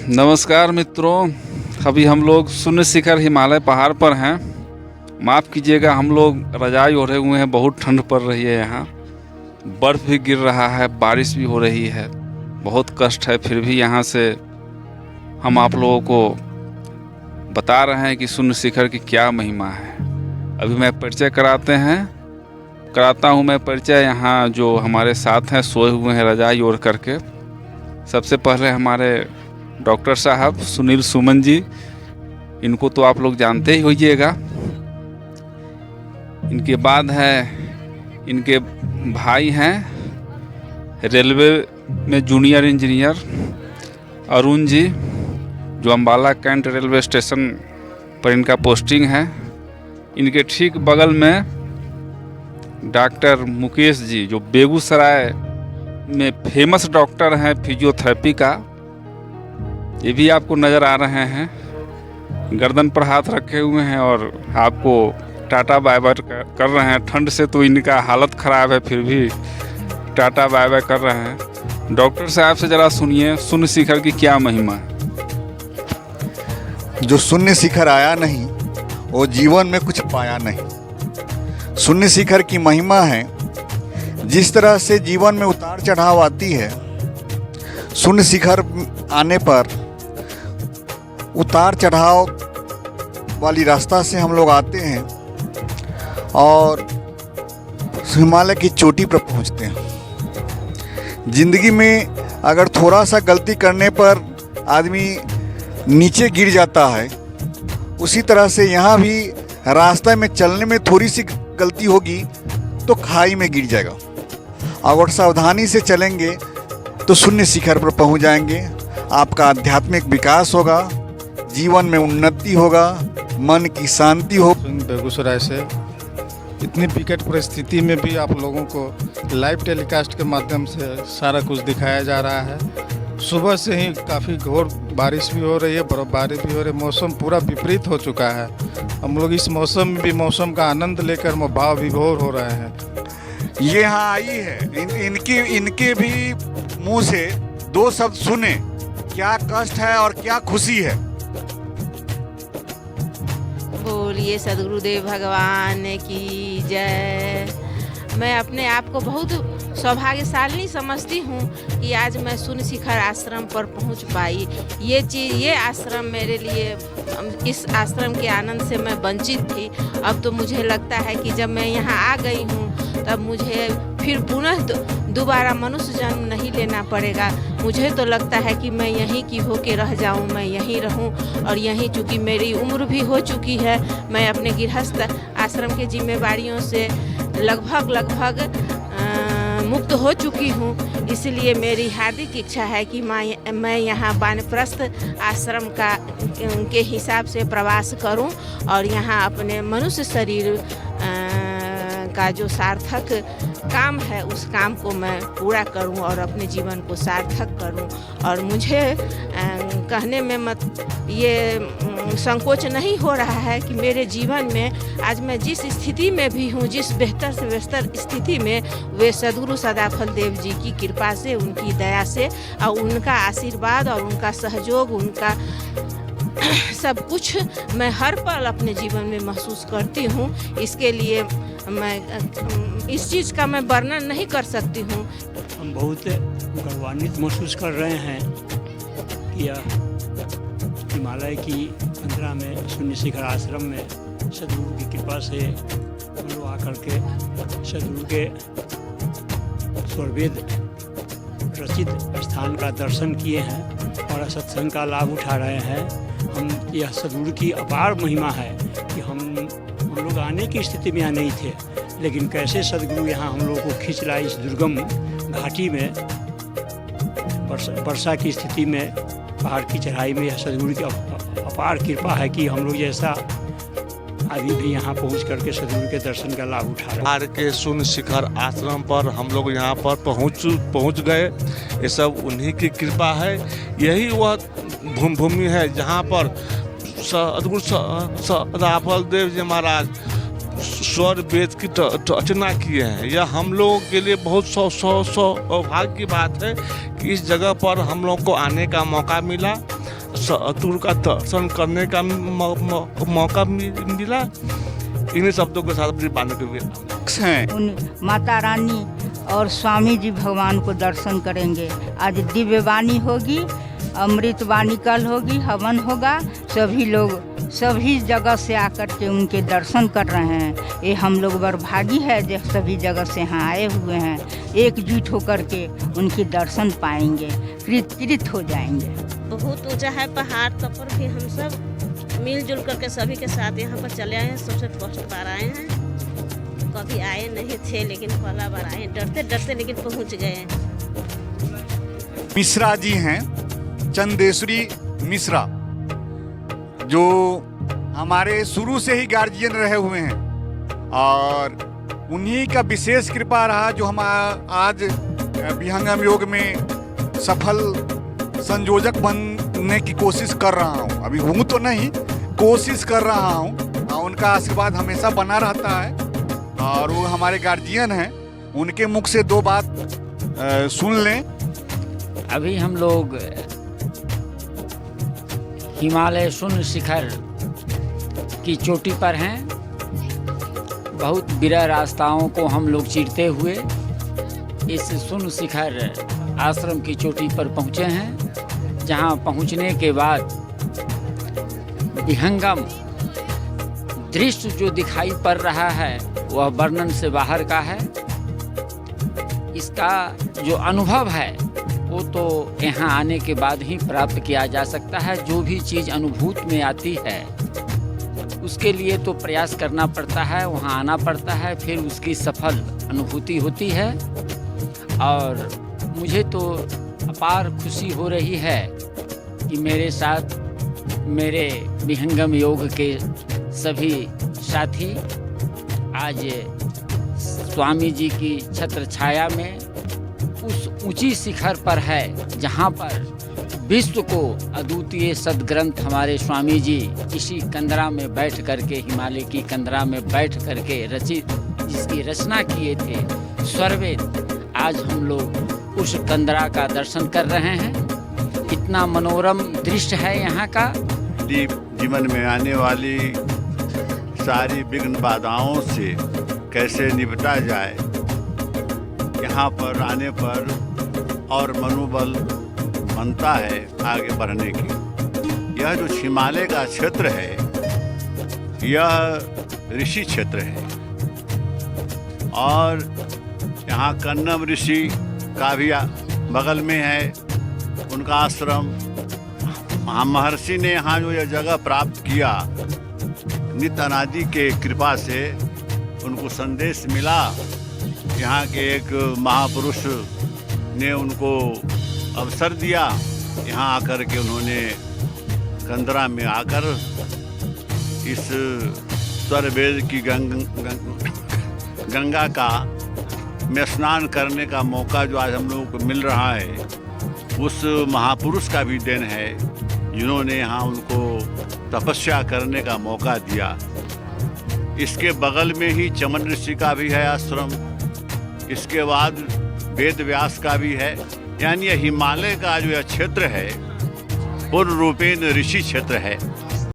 नमस्कार मित्रों, अभी हम लोग शून्य शिखर हिमालय पहाड़ पर हैं। माफ़ कीजिएगा, हम लोग रजाई ओढ़े हुए हैं। बहुत ठंड पड़ रही है यहाँ, बर्फ़ भी गिर रहा है, बारिश भी हो रही है, बहुत कष्ट है। फिर भी यहाँ से हम आप लोगों को बता रहे हैं कि शून्य शिखर की क्या महिमा है। अभी मैं परिचय कराता हूँ मैं परिचय। यहाँ जो हमारे साथ हैं सोए हुए हैं रजाई ओढ़ करके। सबसे पहले हमारे डॉक्टर साहब सुनील सुमन जी, इनको तो आप लोग जानते ही होइएगा। इनके बाद है इनके भाई हैं रेलवे में जूनियर इंजीनियर अरुण जी, जो अम्बाला कैंट रेलवे स्टेशन पर इनका पोस्टिंग है। इनके ठीक बगल में डॉक्टर मुकेश जी, जो बेगूसराय में फेमस डॉक्टर हैं फिजियोथेरेपी का। ये भी आपको नज़र आ रहे हैं, गर्दन पर हाथ रखे हुए हैं और आपको टाटा बाय बाय कर रहे हैं। ठंड से तो इनका हालत ख़राब है, फिर भी टाटा बाय बाय कर रहे हैं। डॉक्टर साहब से ज़रा सुनिए शून्य शिखर की क्या महिमा है। जो शून्य शिखर आया नहीं वो जीवन में कुछ पाया नहीं। शून्य शिखर की महिमा है, जिस तरह से जीवन में उतार चढ़ाव आती है, शून्य शिखर आने पर उतार चढ़ाव वाली रास्ता से हम लोग आते हैं और हिमालय की चोटी पर पहुंचते हैं। ज़िंदगी में अगर थोड़ा सा गलती करने पर आदमी नीचे गिर जाता है, उसी तरह से यहाँ भी रास्ते में चलने में थोड़ी सी गलती होगी तो खाई में गिर जाएगा। अगर सावधानी से चलेंगे तो शून्य शिखर पर पहुँच जाएंगे। आपका आध्यात्मिक विकास होगा, जीवन में उन्नति होगा, मन की शांति हो। बेगूसराय से इतनी विकट परिस्थिति में भी आप लोगों को लाइव टेलीकास्ट के माध्यम से सारा कुछ दिखाया जा रहा है। सुबह से ही काफ़ी घोर बारिश भी हो रही है, बर्फबारी भी हो रही है, मौसम पूरा विपरीत हो चुका है। हम लोग इस मौसम में भी मौसम का आनंद लेकर भाव विभोर हो रहे हैं। ये यहाँ आई है, इनके भी मुंह से दो शब्द सुने, क्या कष्ट है और क्या खुशी है। बोलिए सदगुरुदेव भगवान की जय। मैं अपने आप को बहुत सौभाग्यशाली समझती हूँ कि आज मैं शून्य शिखर आश्रम पर पहुँच पाई। ये आश्रम मेरे लिए, इस आश्रम के आनंद से मैं वंचित थी। अब तो मुझे लगता है कि जब मैं यहाँ आ गई हूँ तब मुझे फिर पुनः दोबारा मनुष्य जन्म नहीं लेना पड़ेगा। मुझे तो लगता है कि मैं यहीं की होके रह जाऊं, मैं यहीं रहूं। और यहीं चूँकि मेरी उम्र भी हो चुकी है, मैं अपने गृहस्थ आश्रम के जिम्मेवारियों से लगभग मुक्त हो चुकी हूँ। इसलिए मेरी हार्दिक इच्छा है कि मैं यहाँ वानप्रस्थ आश्रम के हिसाब से प्रवास करूँ और यहाँ अपने मनुष्य शरीर का जो सार्थक काम है उस काम को मैं पूरा करूं और अपने जीवन को सार्थक करूं। और मुझे कहने में ये संकोच नहीं हो रहा है कि मेरे जीवन में आज मैं जिस स्थिति में भी हूं, जिस बेहतर से बेहतर स्थिति में, वे सद्गुरु सदाफल देव जी की कृपा से, उनकी दया से और उनका आशीर्वाद और उनका सहयोग, उनका सब कुछ मैं हर पल अपने जीवन में महसूस करती हूँ। इसके लिए मैं इस चीज़ का मैं वर्णन नहीं कर सकती हूँ। हम बहुत गौरवान्वित महसूस कर रहे हैं कि यह हिमालय की 15 में शून्य शिखर आश्रम में सदगुरु की कृपा से हम लोग आकर के सदगुरु के स्वरवेद रचित स्थान का दर्शन किए हैं और सत्संग का लाभ उठा रहे हैं। हम यह सदगुरु की अपार महिमा है कि हम लोग आने की स्थिति में यहाँ नहीं थे, लेकिन कैसे सदगुरु यहाँ हम लोगों को खींच लाए। इस दुर्गम घाटी में वर्षा की स्थिति में, पहाड़ की चढ़ाई में, यह सदगुरु की अपार कृपा है कि हम लोग जैसा आदमी भी यहाँ पहुँच करके सदगुरु के दर्शन का लाभ उठा रहे। पहाड़ के शून्य शिखर आश्रम पर हम लोग यहाँ पर पहुँच गए। ये सब उन्हीं की कृपा है। यही वह भूमि है जहाँ पर सद्गुरु सदाफल देव जी महाराज स्वर वेद की रचना किए हैं। यह हम लोगों के लिए बहुत सौभाग्य की बात है कि इस जगह पर हम लोग को आने का मौका मिला। सतगुरु का दर्शन करने का मौका मिला। इन्हीं शब्दों के साथ अपनी बात हुए हैं उन माता रानी और स्वामी जी भगवान को दर्शन करेंगे। आज दिव्य वाणी होगी, अमृत वाणी कल होगी, हवन होगा। सभी लोग सभी जगह से आकर के उनके दर्शन कर रहे हैं। ये हम लोग बरभागी है जो सभी जगह से यहाँ आए हुए हैं। एकजुट होकर के उनके दर्शन पाएंगे, कृत हो जाएंगे। बहुत ऊंचा है पहाड़, तब पर भी हम सब मिलजुल करके सभी के साथ यहाँ पर चले आए हैं। सबसे फर्स्ट बार आए हैं, कभी आए नहीं थे लेकिन पहला बार आए, डरते डरते लेकिन पहुँच गए। मिश्रा जी हैं, चंदेश्वरी मिश्रा, जो हमारे शुरू से ही गार्जियन रहे हुए हैं और उन्हीं का विशेष कृपा रहा जो हम आज विहंगम योग में सफल संयोजक बनने की कोशिश कर रहा हूँ। अभी हूँ तो नहीं, कोशिश कर रहा हूँ। उनका आशीर्वाद हमेशा बना रहता है और वो हमारे गार्जियन हैं। उनके मुख से दो बात सुन लें। अभी हम लोग हिमालय शून्य शिखर की चोटी पर हैं। बहुत विरह रास्ताओं को हम लोग चीरते हुए इस शून्य शिखर आश्रम की चोटी पर पहुँचे हैं, जहाँ पहुँचने के बाद विहंगम दृश्य जो दिखाई पड़ रहा है वह वर्णन से बाहर का है। इसका जो अनुभव है वो तो यहाँ आने के बाद ही प्राप्त किया जा सकता है। जो भी चीज़ अनुभूत में आती है उसके लिए तो प्रयास करना पड़ता है, वहाँ आना पड़ता है, फिर उसकी सफल अनुभूति होती है। और मुझे तो अपार खुशी हो रही है कि मेरे साथ मेरे विहंगम योग के सभी साथी आज स्वामी जी की छत्र छाया में उस ऊंची शिखर पर है, जहां पर विश्व को अद्वितीय सदग्रंथ हमारे स्वामी जी इसी कंदरा में बैठ करके, हिमालय की कंदरा में बैठ करके रचित, जिसकी रचना किए थे स्वरवेद, आज हम लोग उस कंदरा का दर्शन कर रहे हैं। इतना मनोरम दृश्य है यहाँ का। जीवन में आने वाली सारी विघ्न बाधाओं से कैसे निपटा जाए, यहाँ पर आने पर और मनोबल बनता है आगे बढ़ने की। यह जो हिमालय का क्षेत्र है यह ऋषि क्षेत्र है और यहाँ कन्नम ऋषि का भी बगल में है उनका आश्रम। महर्षि ने यहाँ जो यह जगह प्राप्त किया, नित्य अनादि के कृपा से उनको संदेश मिला। यहाँ के एक महापुरुष ने उनको अवसर दिया, यहाँ आकर के उन्होंने कंदरा में आकर इस स्वरवेद की गंगा का में स्नान करने का मौका जो आज हम लोगों को मिल रहा है, उस महापुरुष का भी देन है जिन्होंने यहाँ उनको तपस्या करने का मौका दिया। इसके बगल में ही चमन ऋषि का भी है आश्रम, इसके बाद वेद व्यास का भी है। यानी यह हिमालय का जो यह क्षेत्र है पूर्ण रूपेण ऋषि क्षेत्र है।